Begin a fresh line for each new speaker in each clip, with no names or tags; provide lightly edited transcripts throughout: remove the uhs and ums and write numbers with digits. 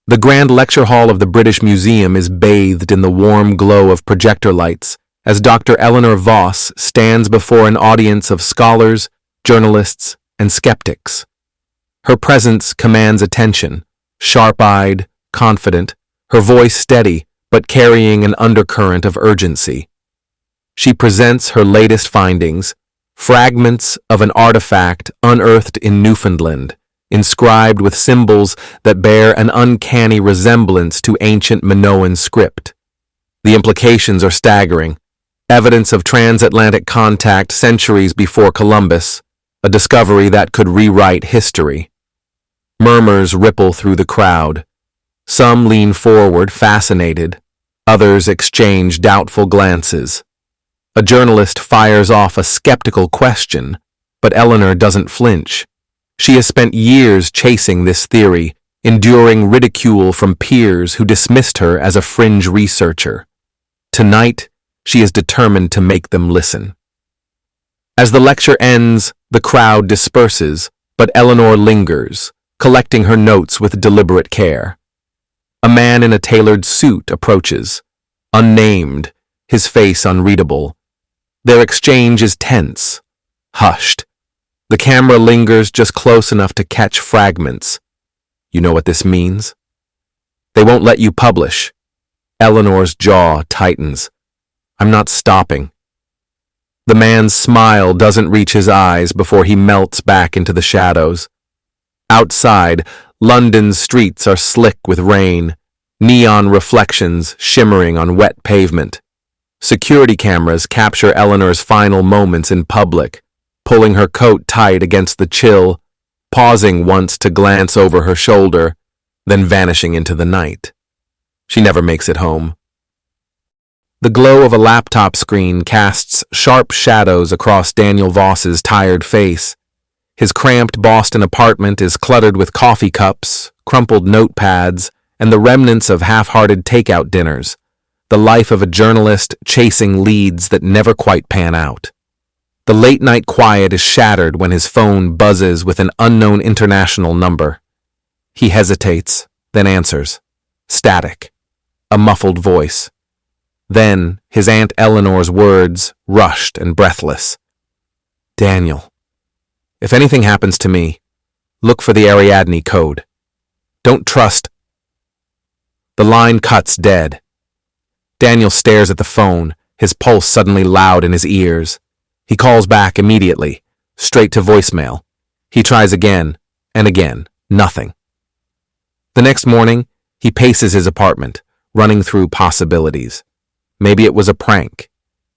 The grand lecture hall of the British Museum is bathed in the warm glow of projector lights as Dr. Eleanor Voss stands before an audience of scholars, journalists, and skeptics. Her presence commands attention, sharp-eyed, confident, her voice steady but carrying an undercurrent of urgency. She presents her latest findings, fragments of an artifact unearthed in Newfoundland, inscribed with symbols that bear an uncanny resemblance to ancient Minoan script. The implications are staggering. Evidence of transatlantic contact centuries before Columbus, a discovery that could rewrite history. Murmurs ripple through the crowd. Some lean forward, fascinated. Others exchange doubtful glances. A journalist fires off a skeptical question, but Eleanor doesn't flinch. She has spent years chasing this theory, enduring ridicule from peers who dismissed her as a fringe researcher. Tonight, she is determined to make them listen. As the lecture ends, the crowd disperses, but Eleanor lingers, collecting her notes with deliberate care. A man in a tailored suit approaches, unnamed, his face unreadable. Their exchange is tense, hushed. The camera lingers just close enough to catch fragments. You know what this means? They won't let you publish. Eleanor's jaw tightens. I'm not stopping. The man's smile doesn't reach his eyes before he melts back into the shadows. Outside, London's streets are slick with rain, neon reflections shimmering on wet pavement. Security cameras capture Eleanor's final moments in public, pulling her coat tight against the chill, pausing once to glance over her shoulder, then vanishing into the night. She never makes it home. The glow of a laptop screen casts sharp shadows across Daniel Voss's tired face. His cramped Boston apartment is cluttered with coffee cups, crumpled notepads, and the remnants of half-hearted takeout dinners, the life of a journalist chasing leads that never quite pan out. The late-night quiet is shattered when his phone buzzes with an unknown international number. He hesitates, then answers. Static. A muffled voice. Then, his Aunt Eleanor's words, rushed and breathless. Daniel, if anything happens to me, look for the Ariadne code. Don't trust. The line cuts dead. Daniel stares at the phone, his pulse suddenly loud in his ears. He calls back immediately, straight to voicemail. He tries again, and again, nothing. The next morning, he paces his apartment, running through possibilities. Maybe it was a prank.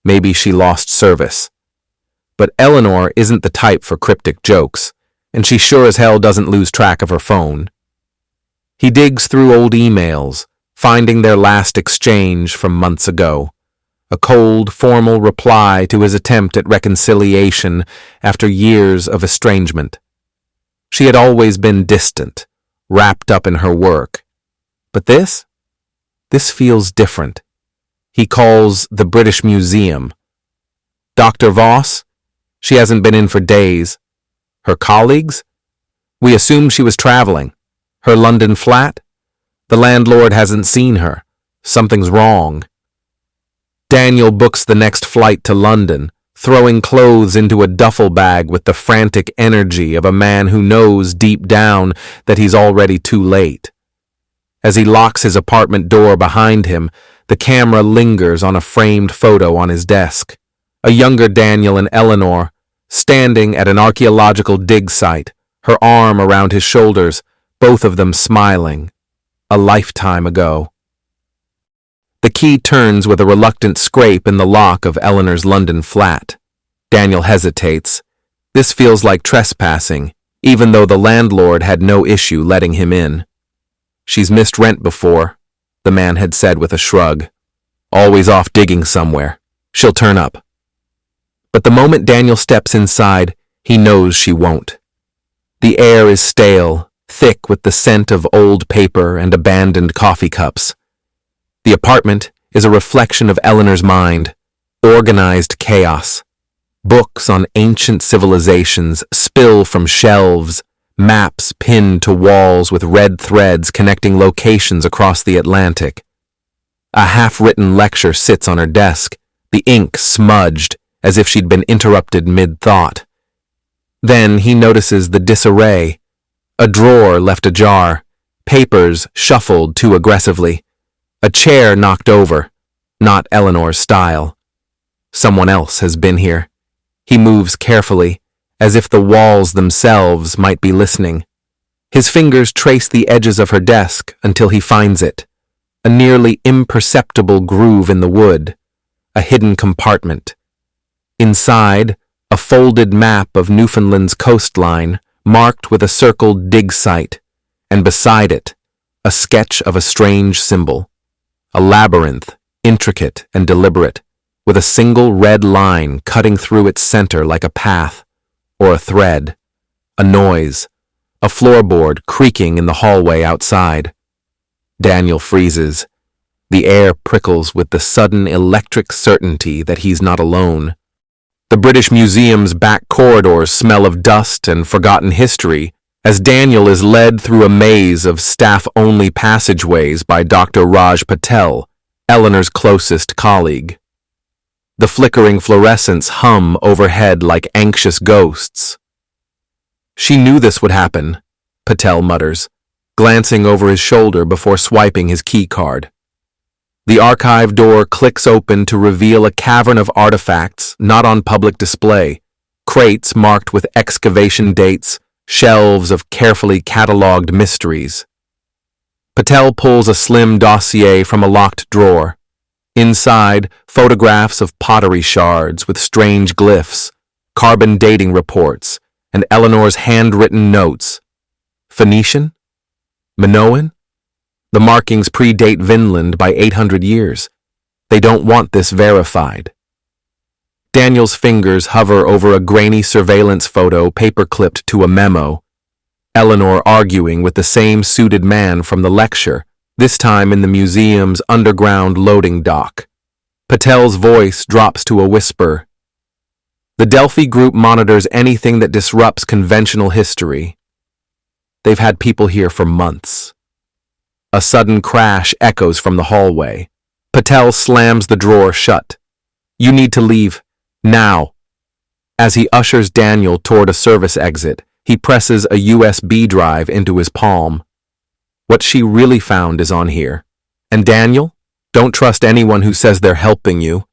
Maybe she lost service. But Eleanor isn't the type for cryptic jokes, and she sure as hell doesn't lose track of her phone. He digs through old emails, finding their last exchange from months ago. A cold, formal reply to his attempt at reconciliation after years of estrangement. She had always been distant, wrapped up in her work. But this feels different. He calls the British Museum. Dr. Voss? She hasn't been in for days. Her colleagues? We assume she was traveling. Her London flat? The landlord hasn't seen her. Something's wrong. Daniel books the next flight to London, throwing clothes into a duffel bag with the frantic energy of a man who knows deep down that he's already too late. As he locks his apartment door behind him, the camera lingers on a framed photo on his desk. A younger Daniel and Eleanor, standing at an archaeological dig site, her arm around his shoulders, both of them smiling. A lifetime ago. The key turns with a reluctant scrape in the lock of Eleanor's London flat. Daniel hesitates. This feels like trespassing, even though the landlord had no issue letting him in. She's missed rent before, the man had said with a shrug. Always off digging somewhere. She'll turn up. But the moment Daniel steps inside, he knows she won't. The air is stale, thick with the scent of old paper and abandoned coffee cups. The apartment is a reflection of Eleanor's mind, organized chaos. Books on ancient civilizations spill from shelves, maps pinned to walls with red threads connecting locations across the Atlantic. A half-written lecture sits on her desk, the ink smudged as if she'd been interrupted mid-thought. Then he notices the disarray. A drawer left ajar, papers shuffled too aggressively, a chair knocked over, not Eleanor's style. Someone else has been here. He moves carefully, as if the walls themselves might be listening. His fingers trace the edges of her desk until he finds it, a nearly imperceptible groove in the wood, a hidden compartment. Inside, a folded map of Newfoundland's coastline, marked with a circled dig site, and beside it, a sketch of a strange symbol, a labyrinth, intricate and deliberate, with a single red line cutting through its center like a path, or a thread, a noise, a floorboard creaking in the hallway outside. Daniel freezes. The air prickles with the sudden electric certainty that he's not alone. The British Museum's back corridors smell of dust and forgotten history as Daniel is led through a maze of staff-only passageways by Dr. Raj Patel, Eleanor's closest colleague. The flickering fluorescents hum overhead like anxious ghosts. "She knew this would happen," Patel mutters, glancing over his shoulder before swiping his key card. The archive door clicks open to reveal a cavern of artifacts not on public display, crates marked with excavation dates, shelves of carefully catalogued mysteries. Patel pulls a slim dossier from a locked drawer. Inside, photographs of pottery shards with strange glyphs, carbon dating reports, and Eleanor's handwritten notes. Phoenician? Minoan? The markings predate Vinland by 800 years. They don't want this verified. Daniel's fingers hover over a grainy surveillance photo paper-clipped to a memo. Eleanor arguing with the same suited man from the lecture, this time in the museum's underground loading dock. Patel's voice drops to a whisper. The Delphi group monitors anything that disrupts conventional history. They've had people here for months. A sudden crash echoes from the hallway. Patel slams the drawer shut. "You need to leave. Now." As he ushers Daniel toward a service exit, he presses a USB drive into his palm. What she really found is on here. And Daniel, don't trust anyone who says they're helping you.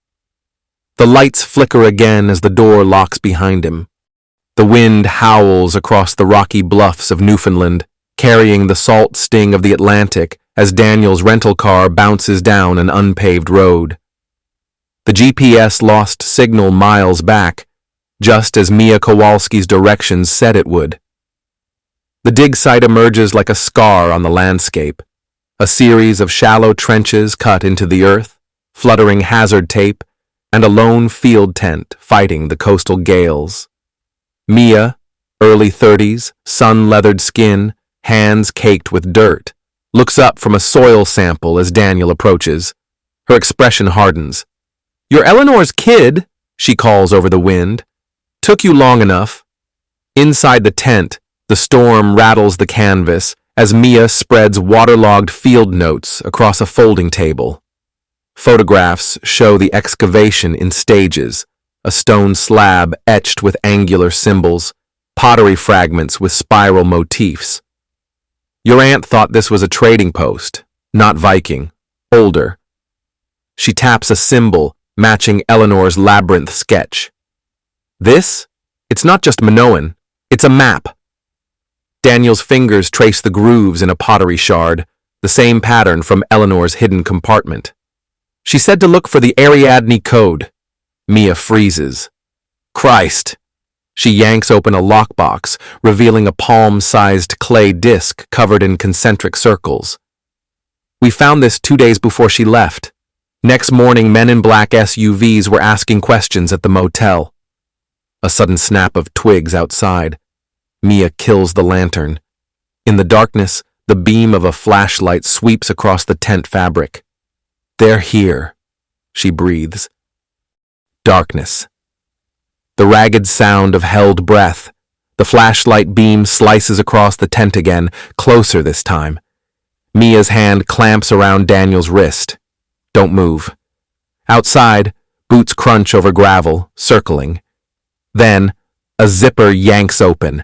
The lights flicker again as the door locks behind him. The wind howls across the rocky bluffs of Newfoundland, carrying the salt sting of the Atlantic as Daniel's rental car bounces down an unpaved road. The GPS lost signal miles back, just as Mia Kowalski's directions said it would. The dig site emerges like a scar on the landscape, a series of shallow trenches cut into the earth, fluttering hazard tape, and a lone field tent fighting the coastal gales. Mia, early 30s, sun-leathered skin, hands caked with dirt, looks up from a soil sample as Daniel approaches. Her expression hardens. "You're Eleanor's kid," she calls over the wind. "Took you long enough." Inside the tent, the storm rattles the canvas as Mia spreads waterlogged field notes across a folding table. Photographs show the excavation in stages, a stone slab etched with angular symbols, pottery fragments with spiral motifs. "Your aunt thought this was a trading post, not Viking, older." She taps a symbol matching Eleanor's labyrinth sketch. "This? It's not just Minoan, it's a map." Daniel's fingers trace the grooves in a pottery shard, the same pattern from Eleanor's hidden compartment. "She said to look for the Ariadne code." Mia freezes. "Christ!" She yanks open a lockbox, revealing a palm-sized clay disc covered in concentric circles. "We found this 2 days before she left. Next morning, men in black SUVs were asking questions at the motel." A sudden snap of twigs outside. Mia kills the lantern. In the darkness, the beam of a flashlight sweeps across the tent fabric. "They're here," she breathes. Darkness. The ragged sound of held breath, The flashlight beam slices across the tent again, closer this time. Mia's hand clamps around Daniel's wrist. Don't move. Outside, boots crunch over gravel, circling. Then, a zipper yanks open.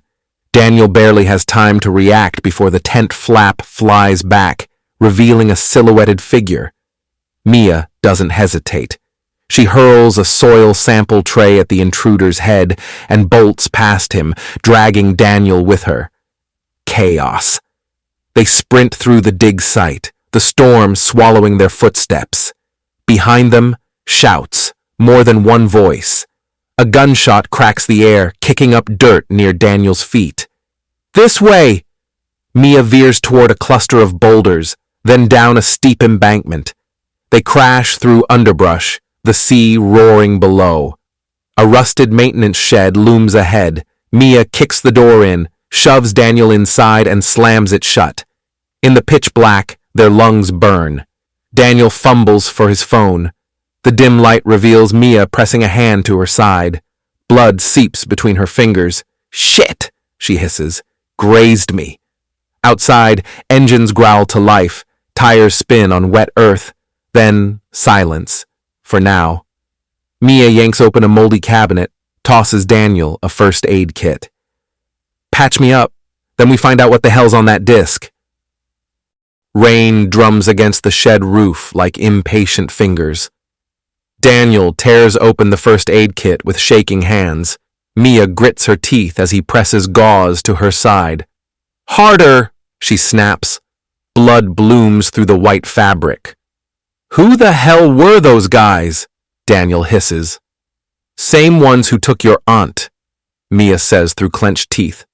Daniel barely has time to react before the tent flap flies back, revealing a silhouetted figure. Mia doesn't hesitate. She hurls a soil sample tray at the intruder's head and bolts past him, dragging Daniel with her. Chaos. They sprint through the dig site, the storm swallowing their footsteps. Behind them, shouts, more than one voice. A gunshot cracks the air, kicking up dirt near Daniel's feet. This way! Mia veers toward a cluster of boulders, then down a steep embankment. They crash through underbrush, the sea roaring below. A rusted maintenance shed looms ahead. Mia kicks the door in, shoves Daniel inside and slams it shut. In the pitch black, their lungs burn. Daniel fumbles for his phone. The dim light reveals Mia pressing a hand to her side. Blood seeps between her fingers. Shit, she hisses. Grazed me. Outside, engines growl to life. Tires spin on wet earth. Then, silence. For now. Mia yanks open a moldy cabinet, tosses Daniel a first aid kit. Patch me up, then we find out what the hell's on that disc. Rain drums against the shed roof like impatient fingers. Daniel tears open the first aid kit with shaking hands. Mia grits her teeth as he presses gauze to her side. Harder, she snaps. Blood blooms through the white fabric. Who the hell were those guys? Daniel hisses. Same ones who took your aunt, Mia says through clenched teeth.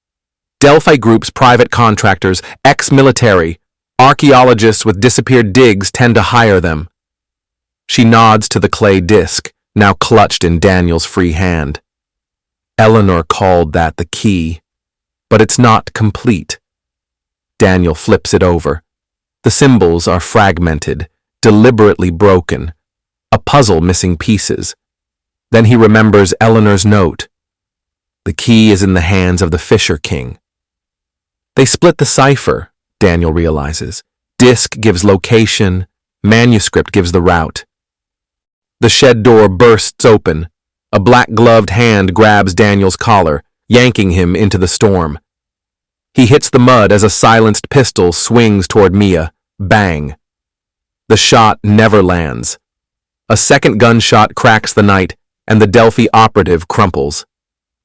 Delphi Group's private contractors, ex-military, archaeologists with disappeared digs tend to hire them. She nods to the clay disc, now clutched in Daniel's free hand. Eleanor called that the key, but it's not complete. Daniel flips it over. The symbols are fragmented, deliberately broken, a puzzle missing pieces. Then he remembers Eleanor's note. The key is in the hands of the Fisher King. They split the cipher, Daniel realizes. Disc gives location, manuscript gives the route. The shed door bursts open. A black-gloved hand grabs Daniel's collar, yanking him into the storm. He hits the mud as a silenced pistol swings toward Mia. Bang. The shot never lands. A second gunshot cracks the night, and the Delphi operative crumples.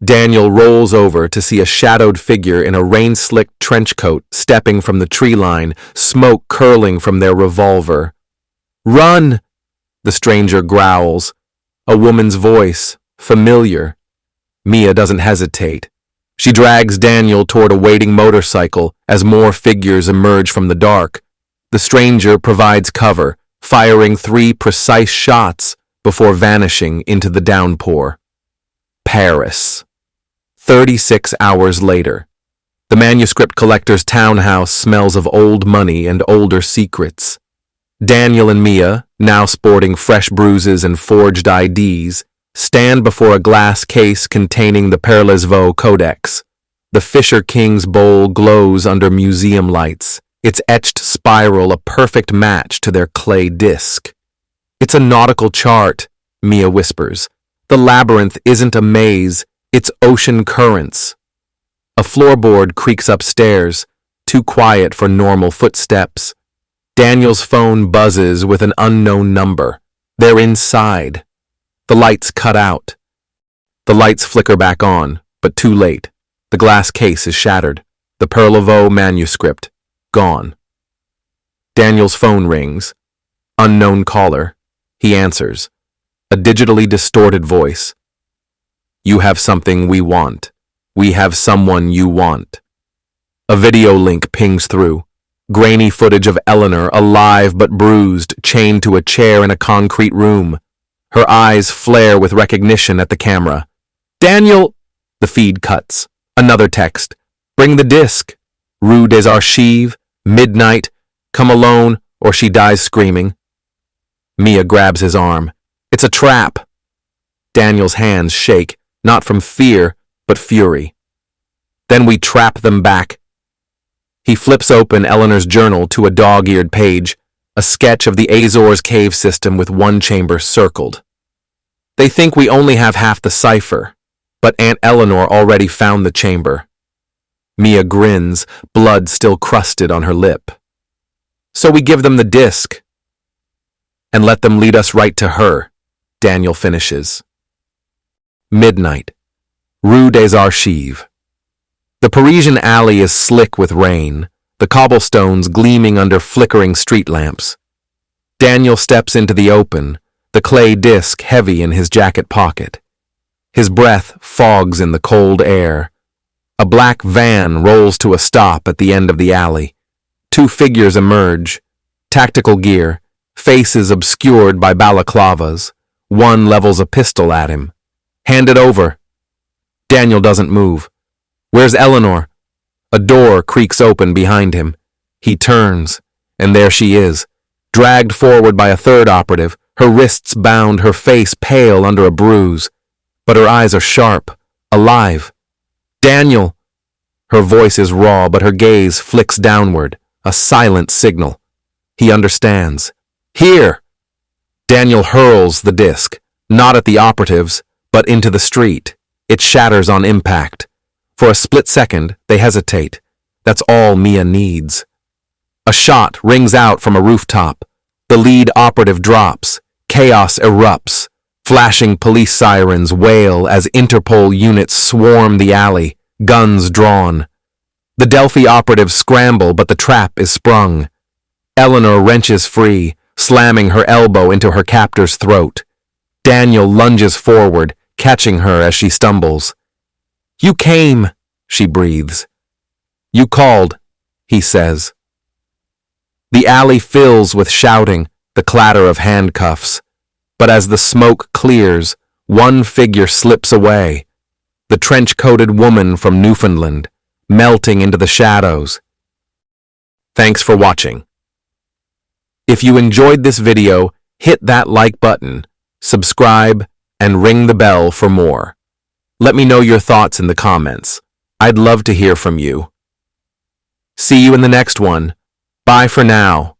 Daniel rolls over to see a shadowed figure in a rain-slicked trench coat stepping from the tree line, smoke curling from their revolver. Run! The stranger growls. A woman's voice, familiar. Mia doesn't hesitate. She drags Daniel toward a waiting motorcycle as more figures emerge from the dark. The stranger provides cover, firing 3 precise shots before vanishing into the downpour. Paris. 36 hours later. The manuscript collector's townhouse smells of old money and older secrets. Daniel and Mia, now sporting fresh bruises and forged IDs, stand before a glass case containing the Perlesvaux Codex. The Fisher King's bowl glows under museum lights, its etched spiral a perfect match to their clay disc. It's a nautical chart, Mia whispers. The labyrinth isn't a maze, it's ocean currents. A floorboard creaks upstairs, too quiet for normal footsteps. Daniel's phone buzzes with an unknown number. They're inside. The lights cut out. The lights flicker back on, but too late. The glass case is shattered. The Perlesvaux manuscript, gone. Daniel's phone rings. Unknown caller. He answers. A digitally distorted voice. You have something we want. We have someone you want. A video link pings through. Grainy footage of Eleanor, alive but bruised, chained to a chair in a concrete room. Her eyes flare with recognition at the camera. Daniel! The feed cuts. Another text. Bring the disc. Rue des Archives. Midnight. Come alone, or she dies screaming. Mia grabs his arm. It's a trap. Daniel's hands shake, not from fear, but fury. Then we trap them back. He flips open Eleanor's journal to a dog-eared page, a sketch of the Azores cave system with one chamber circled. They think we only have half the cipher, but Aunt Eleanor already found the chamber. Mia grins, blood still crusted on her lip. So we give them the disc and let them lead us right to her, Daniel finishes. Midnight. Rue des Archives. The Parisian alley is slick with rain, the cobblestones gleaming under flickering street lamps. Daniel steps into the open, the clay disc heavy in his jacket pocket. His breath fogs in the cold air. A black van rolls to a stop at the end of the alley. Two figures emerge, tactical gear, faces obscured by balaclavas. One levels a pistol at him. Hand it over. Daniel doesn't move. Where's Eleanor? A door creaks open behind him. He turns, and there she is, dragged forward by a third operative, her wrists bound, her face pale under a bruise. But her eyes are sharp, alive. Daniel! Her voice is raw, but her gaze flicks downward, a silent signal. He understands. Here! Daniel hurls the disc, not at the operatives, but into the street. It shatters on impact. For a split second, they hesitate. That's all Mia needs. A shot rings out from a rooftop. The lead operative drops. Chaos erupts. Flashing police sirens wail as Interpol units swarm the alley, guns drawn. The Delphi operatives scramble, but the trap is sprung. Eleanor wrenches free, slamming her elbow into her captor's throat. Daniel lunges forward, catching her as she stumbles. You came, she breathes. You called, he says. The alley fills with shouting, the clatter of handcuffs. But as the smoke clears, one figure slips away. The trench-coated woman from Newfoundland, melting into the shadows. Thanks for watching. If you enjoyed this video, hit that like button, subscribe, and ring the bell for more. Let me know your thoughts in the comments. I'd love to hear from you. See you in the next one. Bye for now.